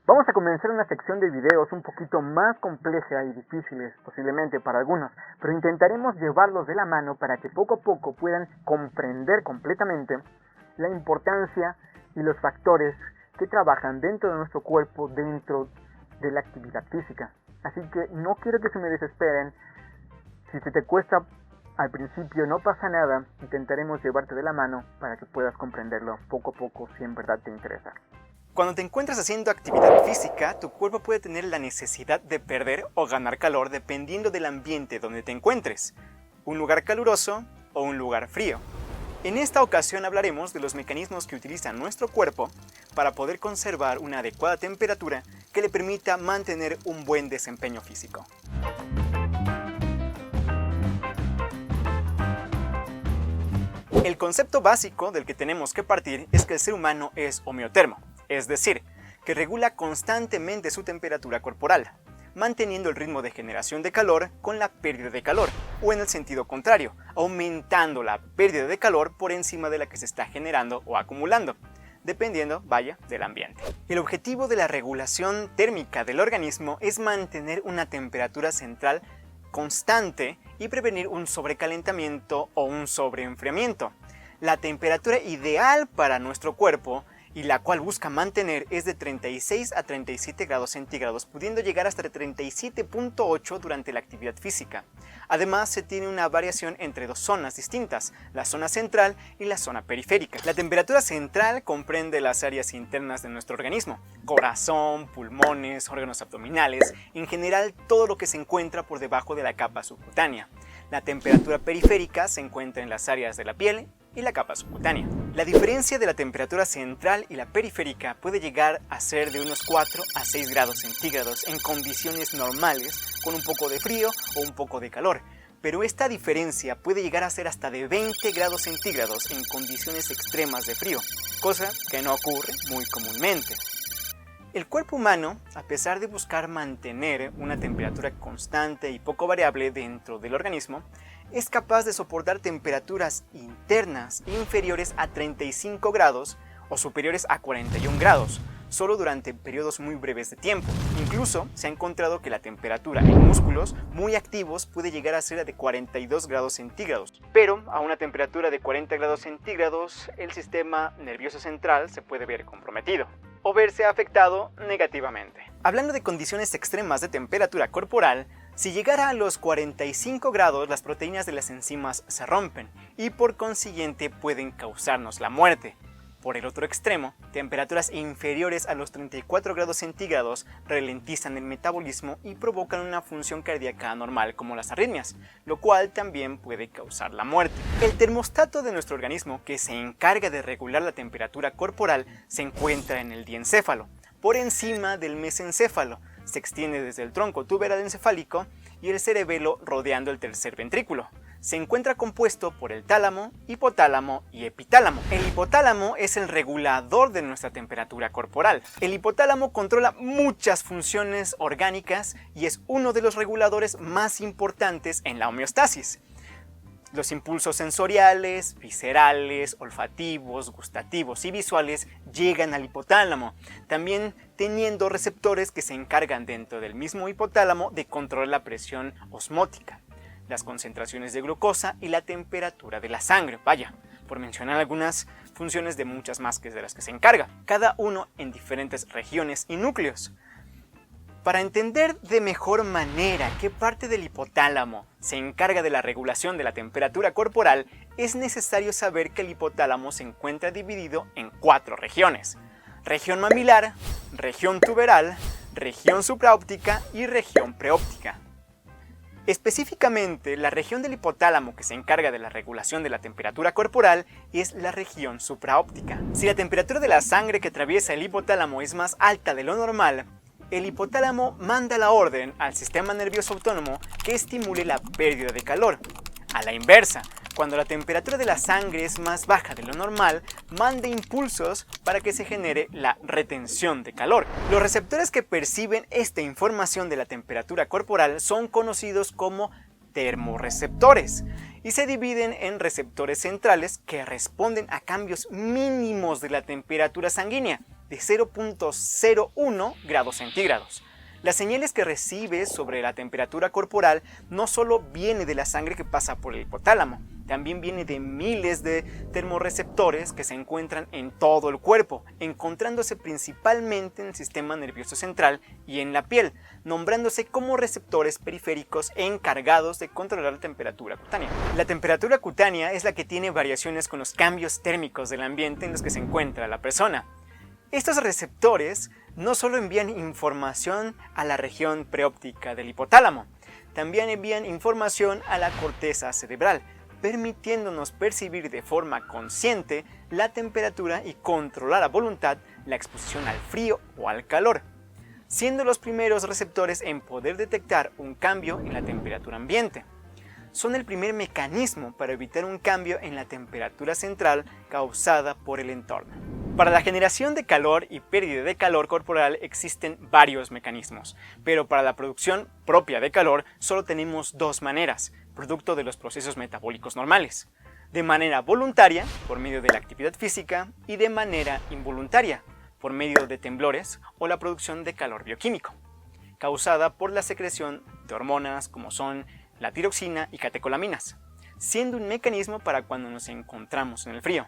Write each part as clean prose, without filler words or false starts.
Vamos a comenzar una sección de videos un poquito más compleja y difíciles posiblemente para algunos, pero intentaremos llevarlos de la mano para que poco a poco puedan comprender completamente la importancia y los factores que trabajan dentro de nuestro cuerpo, dentro de la actividad física. Así que no quiero que se me desesperen. Si se te cuesta al principio, no pasa nada, intentaremos llevarte de la mano para que puedas comprenderlo poco a poco si en verdad te interesa. Cuando te encuentras haciendo actividad física, tu cuerpo puede tener la necesidad de perder o ganar calor dependiendo del ambiente donde te encuentres, un lugar caluroso o un lugar frío. En esta ocasión hablaremos de los mecanismos que utiliza nuestro cuerpo para poder conservar una adecuada temperatura que le permita mantener un buen desempeño físico. El concepto básico del que tenemos que partir es que el ser humano es homeotermo, es decir, que regula constantemente su temperatura corporal, manteniendo el ritmo de generación de calor con la pérdida de calor, o en el sentido contrario, aumentando la pérdida de calor por encima de la que se está generando o acumulando, dependiendo, del ambiente. El objetivo de la regulación térmica del organismo es mantener una temperatura central constante y prevenir un sobrecalentamiento o un sobreenfriamiento. La temperatura ideal para nuestro cuerpo y la cual busca mantener es de 36 a 37 grados centígrados, pudiendo llegar hasta 37.8 durante la actividad física. Además, se tiene una variación entre dos zonas distintas, la zona central y la zona periférica. La temperatura central comprende las áreas internas de nuestro organismo, corazón, pulmones, órganos abdominales, en general todo lo que se encuentra por debajo de la capa subcutánea. La temperatura periférica se encuentra en las áreas de la piel y la capa subcutánea. La diferencia de la temperatura central y la periférica puede llegar a ser de unos 4 a 6 grados centígrados en condiciones normales, con un poco de frío o un poco de calor, pero esta diferencia puede llegar a ser hasta de 20 grados centígrados en condiciones extremas de frío, cosa que no ocurre muy comúnmente. El cuerpo humano, a pesar de buscar mantener una temperatura constante y poco variable dentro del organismo, es capaz de soportar temperaturas internas inferiores a 35 grados o superiores a 41 grados, solo durante periodos muy breves de tiempo. Incluso se ha encontrado que la temperatura en músculos muy activos puede llegar a ser de 42 grados centígrados. Pero a una temperatura de 40 grados centígrados, el sistema nervioso central se puede ver comprometido o verse afectado negativamente. Hablando de condiciones extremas de temperatura corporal, si llegara a los 45 grados, las proteínas de las enzimas se rompen y por consiguiente pueden causarnos la muerte. Por el otro extremo, temperaturas inferiores a los 34 grados centígrados ralentizan el metabolismo y provocan una función cardíaca anormal como las arritmias, lo cual también puede causar la muerte. El termostato de nuestro organismo, que se encarga de regular la temperatura corporal, se encuentra en el diencéfalo, por encima del mesencéfalo. Se extiende desde el tronco tuberal encefálico y el cerebelo rodeando el tercer ventrículo. Se encuentra compuesto por el tálamo, hipotálamo y epitálamo. El hipotálamo es el regulador de nuestra temperatura corporal. El hipotálamo controla muchas funciones orgánicas y es uno de los reguladores más importantes en la homeostasis. Los impulsos sensoriales, viscerales, olfativos, gustativos y visuales llegan al hipotálamo, también teniendo receptores que se encargan dentro del mismo hipotálamo de controlar la presión osmótica, las concentraciones de glucosa y la temperatura de la sangre, por mencionar algunas funciones de muchas más de las que se encarga, cada uno en diferentes regiones y núcleos. Para entender de mejor manera qué parte del hipotálamo se encarga de la regulación de la temperatura corporal, es necesario saber que el hipotálamo se encuentra dividido en 4 regiones: región mamilar, región tuberal, región supraóptica y región preóptica. Específicamente, la región del hipotálamo que se encarga de la regulación de la temperatura corporal es la región supraóptica. Si la temperatura de la sangre que atraviesa el hipotálamo es más alta de lo normal, el hipotálamo manda la orden al sistema nervioso autónomo que estimule la pérdida de calor. A la inversa, cuando la temperatura de la sangre es más baja de lo normal, manda impulsos para que se genere la retención de calor. Los receptores que perciben esta información de la temperatura corporal son conocidos como termorreceptores y se dividen en receptores centrales que responden a cambios mínimos de la temperatura sanguínea, de 0.01 grados centígrados. Las señales que recibes sobre la temperatura corporal no solo viene de la sangre que pasa por el hipotálamo, también viene de miles de termorreceptores que se encuentran en todo el cuerpo, encontrándose principalmente en el sistema nervioso central y en la piel, nombrándose como receptores periféricos encargados de controlar la temperatura cutánea. La temperatura cutánea es la que tiene variaciones con los cambios térmicos del ambiente en los que se encuentra la persona. Estos receptores no solo envían información a la región preóptica del hipotálamo, también envían información a la corteza cerebral, permitiéndonos percibir de forma consciente la temperatura y controlar a voluntad la exposición al frío o al calor, siendo los primeros receptores en poder detectar un cambio en la temperatura ambiente. Son el primer mecanismo para evitar un cambio en la temperatura central causada por el entorno. Para la generación de calor y pérdida de calor corporal existen varios mecanismos, pero para la producción propia de calor solo tenemos dos maneras, producto de los procesos metabólicos normales: de manera voluntaria, por medio de la actividad física, y de manera involuntaria, por medio de temblores o la producción de calor bioquímico, causada por la secreción de hormonas como son la tiroxina y catecolaminas, siendo un mecanismo para cuando nos encontramos en el frío.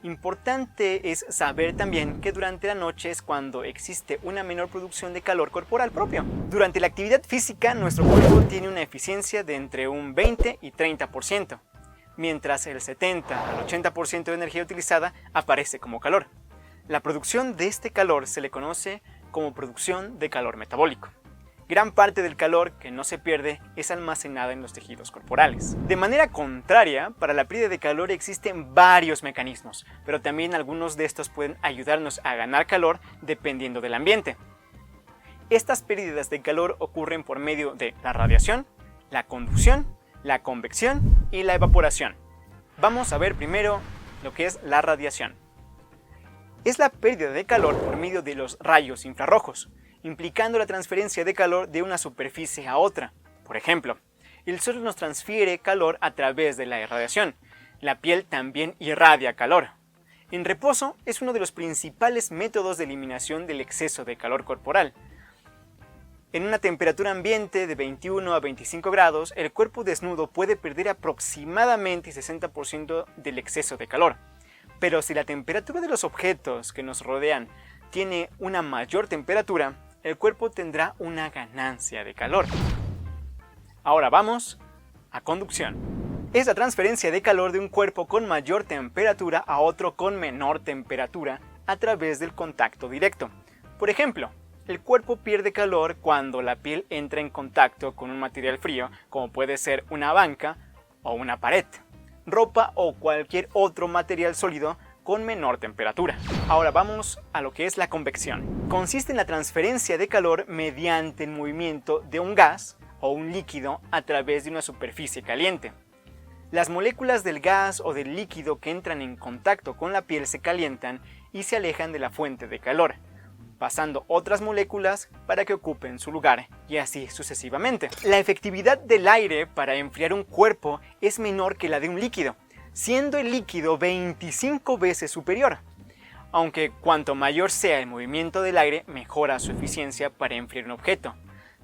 Importante es saber también que durante la noche es cuando existe una menor producción de calor corporal propio. Durante la actividad física, nuestro cuerpo tiene una eficiencia de entre un 20 y 30%, mientras el 70 al 80% de energía utilizada aparece como calor. La producción de este calor se le conoce como producción de calor metabólico. Gran parte del calor que no se pierde es almacenada en los tejidos corporales. De manera contraria, para la pérdida de calor existen varios mecanismos, pero también algunos de estos pueden ayudarnos a ganar calor dependiendo del ambiente. Estas pérdidas de calor ocurren por medio de la radiación, la conducción, la convección y la evaporación. Vamos a ver primero lo que es la radiación. Es la pérdida de calor por medio de los rayos infrarrojos, implicando la transferencia de calor de una superficie a otra. Por ejemplo, el sol nos transfiere calor a través de la irradiación. La piel también irradia calor. En reposo es uno de los principales métodos de eliminación del exceso de calor corporal. En una temperatura ambiente de 21 a 25 grados, el cuerpo desnudo puede perder aproximadamente 60% del exceso de calor. Pero si la temperatura de los objetos que nos rodean tiene una mayor temperatura, el cuerpo tendrá una ganancia de calor. Ahora vamos a conducción. Es la transferencia de calor de un cuerpo con mayor temperatura a otro con menor temperatura a través del contacto directo. Por ejemplo, el cuerpo pierde calor cuando la piel entra en contacto con un material frío, como puede ser una banca o una pared, ropa o cualquier otro material sólido con menor temperatura. Ahora vamos a lo que es la convección. Consiste en la transferencia de calor mediante el movimiento de un gas o un líquido a través de una superficie caliente. Las moléculas del gas o del líquido que entran en contacto con la piel se calientan y se alejan de la fuente de calor, pasando otras moléculas para que ocupen su lugar, y así sucesivamente. La efectividad del aire para enfriar un cuerpo es menor que la de un líquido, siendo el líquido 25 veces superior, aunque cuanto mayor sea el movimiento del aire, mejora su eficiencia para enfriar un objeto,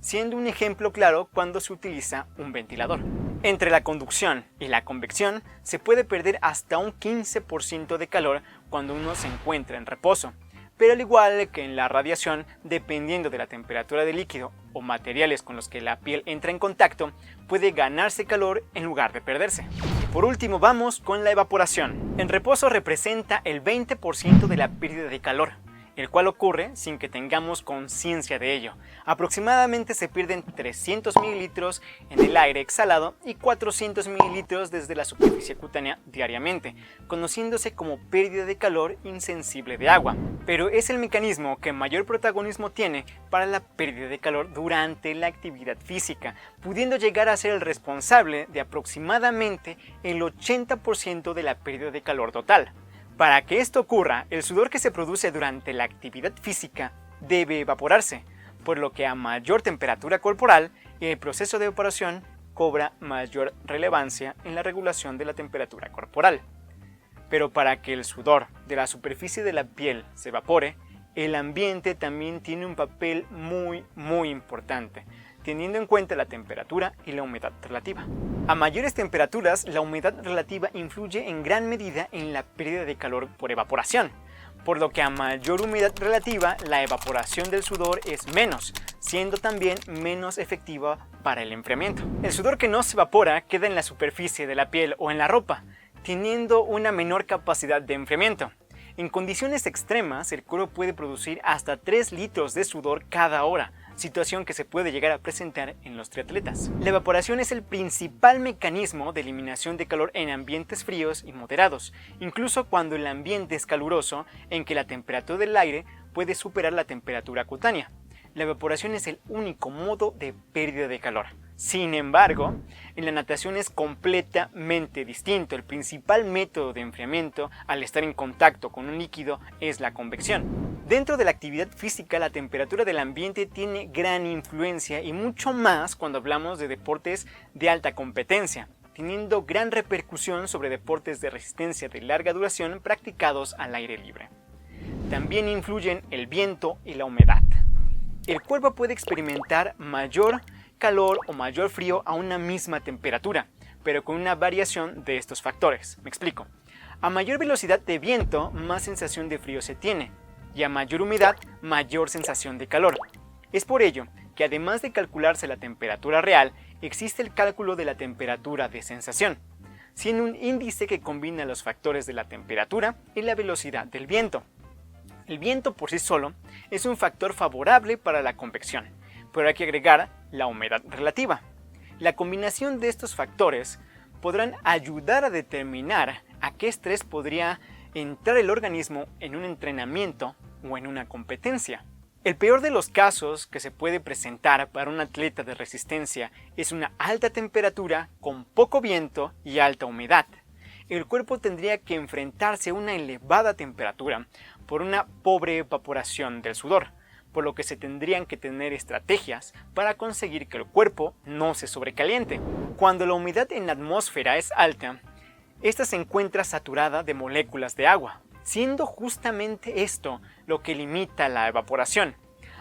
siendo un ejemplo claro cuando se utiliza un ventilador. Entre la conducción y la convección se puede perder hasta un 15% de calor cuando uno se encuentra en reposo, pero al igual que en la radiación, dependiendo de la temperatura del líquido o materiales con los que la piel entra en contacto, puede ganarse calor en lugar de perderse. Y por último vamos con la evaporación. En reposo representa el 20% de la pérdida de calor, el cual ocurre sin que tengamos conciencia de ello. Aproximadamente se pierden 300 mililitros en el aire exhalado y 400 mililitros desde la superficie cutánea diariamente, conociéndose como pérdida de calor insensible de agua. Pero es el mecanismo que mayor protagonismo tiene para la pérdida de calor durante la actividad física, pudiendo llegar a ser el responsable de aproximadamente el 80% de la pérdida de calor total. Para que esto ocurra, el sudor que se produce durante la actividad física debe evaporarse, por lo que a mayor temperatura corporal, el proceso de evaporación cobra mayor relevancia en la regulación de la temperatura corporal. Pero para que el sudor de la superficie de la piel se evapore, el ambiente también tiene un papel muy importante, teniendo en cuenta la temperatura y la humedad relativa. A mayores temperaturas, la humedad relativa influye en gran medida en la pérdida de calor por evaporación, por lo que a mayor humedad relativa, la evaporación del sudor es menos, siendo también menos efectiva para el enfriamiento. El sudor que no se evapora queda en la superficie de la piel o en la ropa, teniendo una menor capacidad de enfriamiento. En condiciones extremas, el cuerpo puede producir hasta 3 litros de sudor cada hora, situación que se puede llegar a presentar en los triatletas. La evaporación es el principal mecanismo de eliminación de calor en ambientes fríos y moderados, incluso cuando el ambiente es caluroso, en que la temperatura del aire puede superar la temperatura cutánea. La evaporación es el único modo de pérdida de calor. Sin embargo, en la natación es completamente distinto. El principal método de enfriamiento al estar en contacto con un líquido es la convección. Dentro de la actividad física, la temperatura del ambiente tiene gran influencia y mucho más cuando hablamos de deportes de alta competencia, teniendo gran repercusión sobre deportes de resistencia de larga duración practicados al aire libre. También influyen el viento y la humedad. El cuerpo puede experimentar mayor calor o mayor frío a una misma temperatura, pero con una variación de estos factores. Me explico. A mayor velocidad de viento, más sensación de frío se tiene, y a mayor humedad, mayor sensación de calor. Es por ello que además de calcularse la temperatura real, existe el cálculo de la temperatura de sensación, siendo un índice que combina los factores de la temperatura y la velocidad del viento. El viento por sí solo es un factor favorable para la convección, pero hay que agregar la humedad relativa. La combinación de estos factores podrán ayudar a determinar a qué estrés podría entrar el organismo en un entrenamiento o en una competencia. El peor de los casos que se puede presentar para un atleta de resistencia es una alta temperatura con poco viento y alta humedad. El cuerpo tendría que enfrentarse a una elevada temperatura por una pobre evaporación del sudor, por lo que se tendrían que tener estrategias para conseguir que el cuerpo no se sobrecaliente. Cuando la humedad en la atmósfera es alta, esta se encuentra saturada de moléculas de agua, siendo justamente esto lo que limita la evaporación.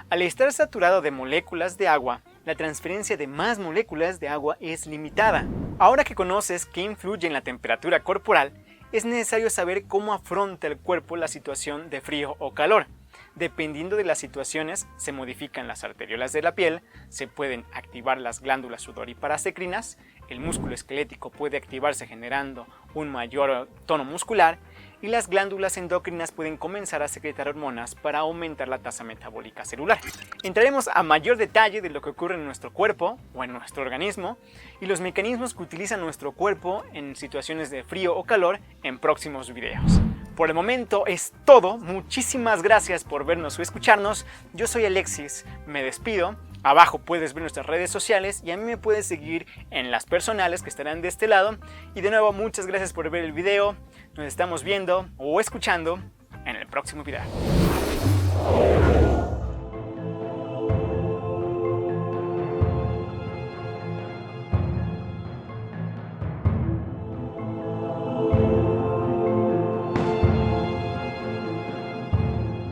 Al estar saturado de moléculas de agua, la transferencia de más moléculas de agua es limitada. Ahora que conoces qué influye en la temperatura corporal, es necesario saber cómo afronta el cuerpo la situación de frío o calor. Dependiendo de las situaciones, se modifican las arteriolas de la piel, se pueden activar las glándulas sudoríparas endocrinas, el músculo esquelético puede activarse generando un mayor tono muscular y las glándulas endocrinas pueden comenzar a secretar hormonas para aumentar la tasa metabólica celular. Entraremos a mayor detalle de lo que ocurre en nuestro cuerpo o en nuestro organismo y los mecanismos que utiliza nuestro cuerpo en situaciones de frío o calor en próximos videos. Por el momento es todo, muchísimas gracias por vernos o escucharnos, yo soy Alexis, me despido, abajo puedes ver nuestras redes sociales y a mí me puedes seguir en las personales que estarán de este lado y de nuevo muchas gracias por ver el video, nos estamos viendo o escuchando en el próximo video.